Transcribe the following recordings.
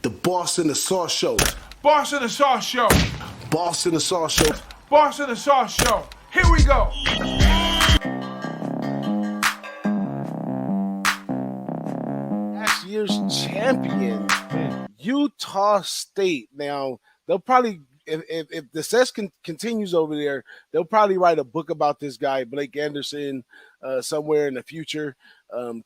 The Boss in the Sauce Show. Boss in the Sauce Show. Boss in the Sauce Show. Boss in the Sauce Show. Here we go. Last year's champion, Utah State. Now, they'll probably, if the success continues over there, they'll probably write a book about this guy, Blake Anderson, somewhere in the future,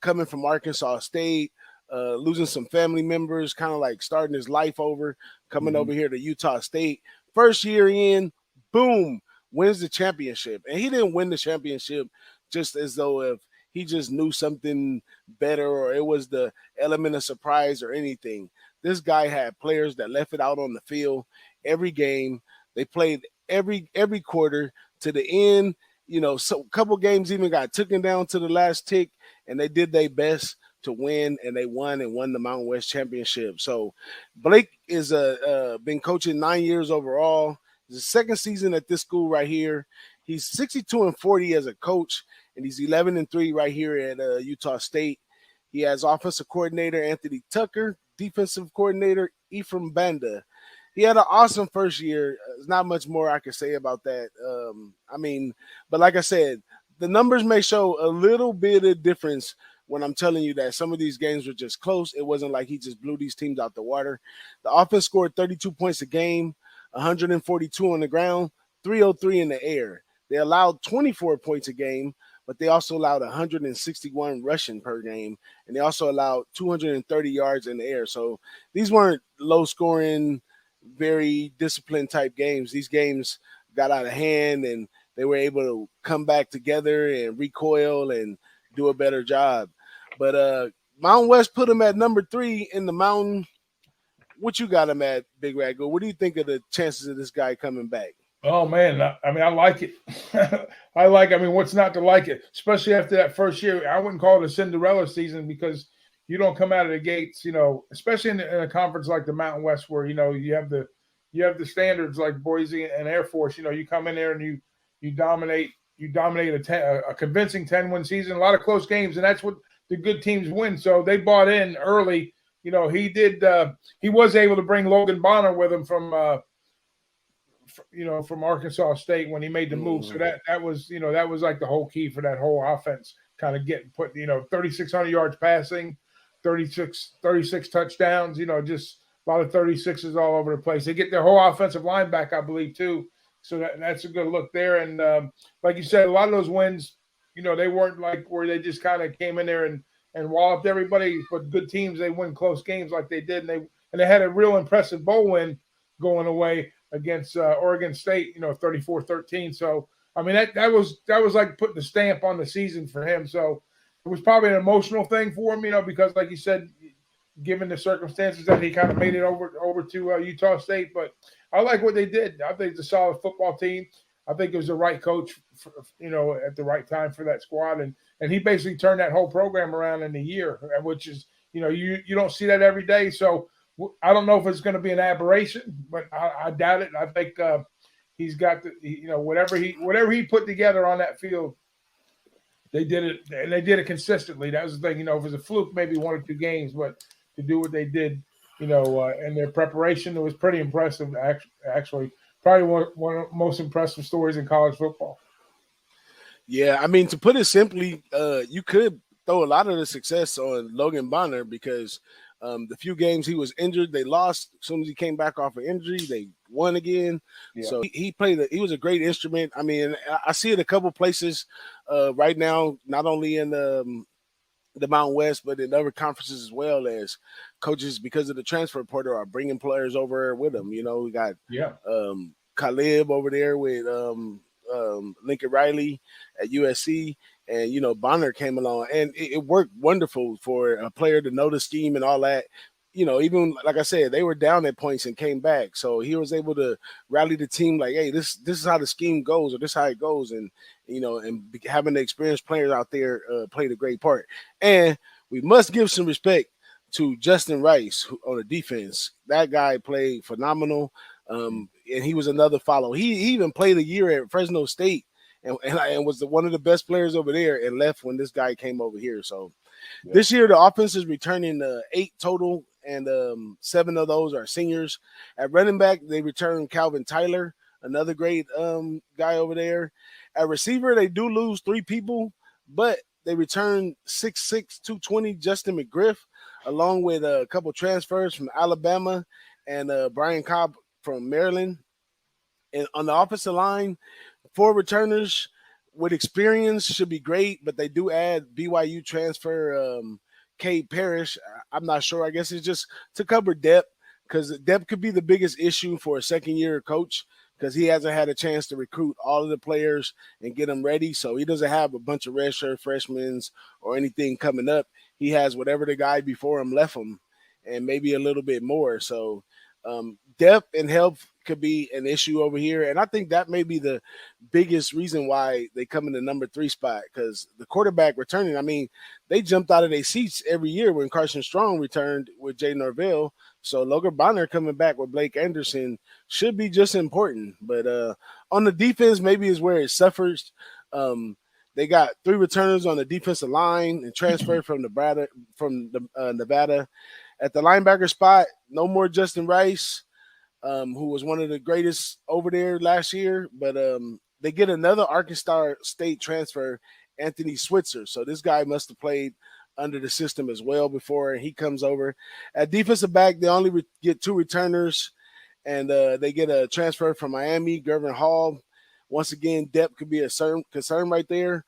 coming from Arkansas State. Losing some family members, kind of like starting his life over, coming over here to Utah State. First year in, boom, wins the championship. And he didn't win the championship just as though if he just knew something better or it was the element of surprise or anything. This guy had players that left it out on the field every game. They played every quarter to the end. You know, so a couple games even got taken down to the last tick, and they did their best to win, and they won the Mountain West Championship. So Blake is been coaching 9 years overall. It's his second season at this school right here. He's 62-40 as a coach, and he's 11-3 right here at Utah State. He has offensive coordinator Anthony Tucker, defensive coordinator Ephraim Banda. He had an awesome first year. There's not much more I can say about that. But like I said, the numbers may show a little bit of difference when I'm telling you that some of these games were just close. It wasn't like he just blew these teams out the water. The offense scored 32 points a game, 142 on the ground, 303 in the air. They allowed 24 points a game, but they also allowed 161 rushing per game, and they also allowed 230 yards in the air. So these weren't low-scoring, very disciplined type games. These games got out of hand, and they were able to come back together and recoil and do a better job. But Mountain West put him at number 3 in the Mountain. What you got him at, Big Rago? What do you think of the chances of this guy coming back? Oh, man. I like it. What's not to like it? Especially after that first year. I wouldn't call it a Cinderella season because you don't come out of the gates, especially in a conference like the Mountain West where, you have the standards like Boise and Air Force. You come in there and you dominate a convincing 10-win season, a lot of close games, and that's what the good teams win. So they bought in early. He was able to bring Logan Bonner with him from Arkansas State when he made the move. So that was like the whole key for that whole offense, kind of getting put, 3,600 yards passing, 36 touchdowns, just a lot of 36s all over the place. They get their whole offensive line back, I believe, too. So that's a good look there. And like you said, a lot of those wins, they weren't like where they just kind of came in there and walloped everybody. But good teams, they win close games like they did. And they had a real impressive bowl win going away against Oregon State, 34-13. So, that was like putting the stamp on the season for him. So it was probably an emotional thing for him, because like you said, given the circumstances that he kind of made it over to Utah State. But I like what they did. I think it's a solid football team. I think it was the right coach, at the right time for that squad. And he basically turned that whole program around in a year, which is, you don't see that every day. So I don't know if it's going to be an aberration, but I doubt it. I think he's got whatever he put together on that field, they did it, and they did it consistently. That was the thing. If it was a fluke, maybe 1 or 2 games, but to do what they did, and their preparation, it was pretty impressive. Actually, probably one of the most impressive stories in college football. Yeah, to put it simply, you could throw a lot of the success on Logan Bonner because the few games he was injured, they lost. As soon as he came back off of injury, they won again. Yeah. So he was a great instrument. I see it a couple places right now, not only in the Mountain West, but in other conferences as well, as coaches, because of the transfer portal, are bringing players over with them. We got Caleb over there with Lincoln Riley at USC, and Bonner came along, and it worked wonderful for a player to know the scheme and all that. Even like I said, they were down at points and came back, so he was able to rally the team like, hey, this is how the scheme goes, or this is how it goes, and having the experienced players out there played a great part. And we must give some respect to Justin Rice on the defense. That guy played phenomenal, and he was another follow. He even played a year at Fresno State and was one of the best players over there, and left when this guy came over here. So this year the offense is returning 8 total, and 7 of those are seniors. At running back, they return Calvin Tyler, another great guy over there. At receiver, they do lose 3 people, but they return 6'6", 220 Justin McGriff, along with a couple transfers from Alabama and Brian Cobb from Maryland. And on the offensive line, 4 returners with experience should be great, but they do add BYU transfer Cade Parrish. I'm not sure. I guess it's just to cover depth, because depth could be the biggest issue for a second-year coach, because he hasn't had a chance to recruit all of the players and get them ready. So he doesn't have a bunch of redshirt freshmen or anything coming up. He has whatever the guy before him left him, and maybe a little bit more. So depth and health could be an issue over here. And I think that may be the biggest reason why they come in the number 3 spot, because the quarterback returning, I mean, they jumped out of their seats every year when Carson Strong returned with Jay Norvell. So Logan Bonner coming back with Blake Anderson should be just important. But on the defense, maybe is where it suffers. They got 3 returners on the defensive line and transferred from Nevada. At the linebacker spot, no more Justin Rice, who was one of the greatest over there last year. But they get another Arkansas State transfer, Anthony Switzer. So this guy must have played under the system as well before he comes over. At defensive back, they only get 2 returners, and they get a transfer from Miami, Gervin Hall. Once again, depth could be a concern right there.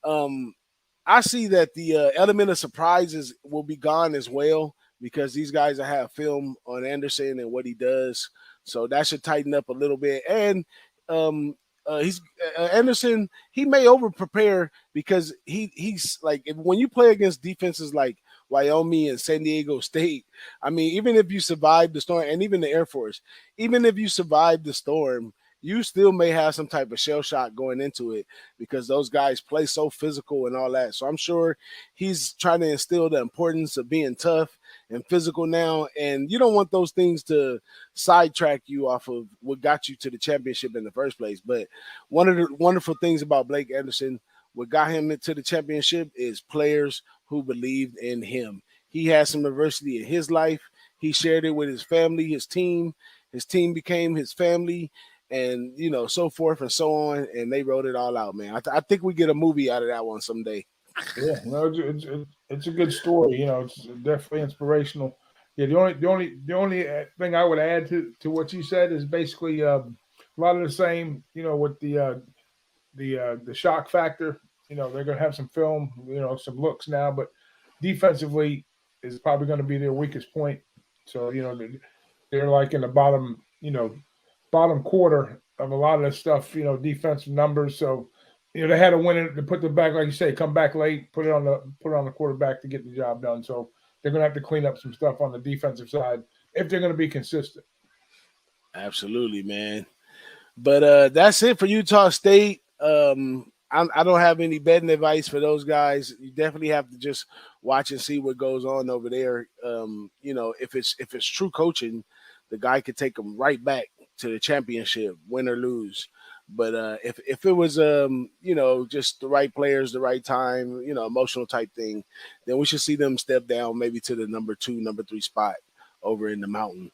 I see that the element of surprises will be gone as well, because these guys have film on Anderson and what he does. So that should tighten up a little bit. And Anderson, he may over prepare, because he's like, when you play against defenses like Wyoming and San Diego State, I mean, even if you survive the storm, and even the Air Force, even if you survive the storm, you still may have some type of shell shock going into it, because those guys play so physical and all that. So I'm sure he's trying to instill the importance of being tough and physical now. And you don't want those things to sidetrack you off of what got you to the championship in the first place. But one of the wonderful things about Blake Anderson, what got him into the championship, is players who believed in him. He had some adversity in his life. He shared it with his family, his team. His team became his family, and, you know, so forth and so on. And they wrote it all out, man. I think we get a movie out of that one someday. Yeah, no, it's a good story. You know, it's definitely inspirational. Yeah, the only thing I would add to what you said is basically a lot of the same. You know, with the shock factor. You know, they're going to have some film. You know, some looks now, but defensively is probably going to be their weakest point. So, you know, they're like in the bottom quarter of a lot of this stuff. You know, defensive numbers. So, you know, they had to win it to put the back, like you say, come back late, put it on the quarterback to get the job done. So they're going to have to clean up some stuff on the defensive side if they're going to be consistent. Absolutely, man. But that's it for Utah State. I don't have any betting advice for those guys. You definitely have to just watch and see what goes on over there. You know, if it's true coaching, the guy could take them right back to the championship, win or lose. But if it was, you know, just the right players, the right time, you know, emotional type thing, then we should see them step down maybe to the number 2, number 3 spot over in the mountain.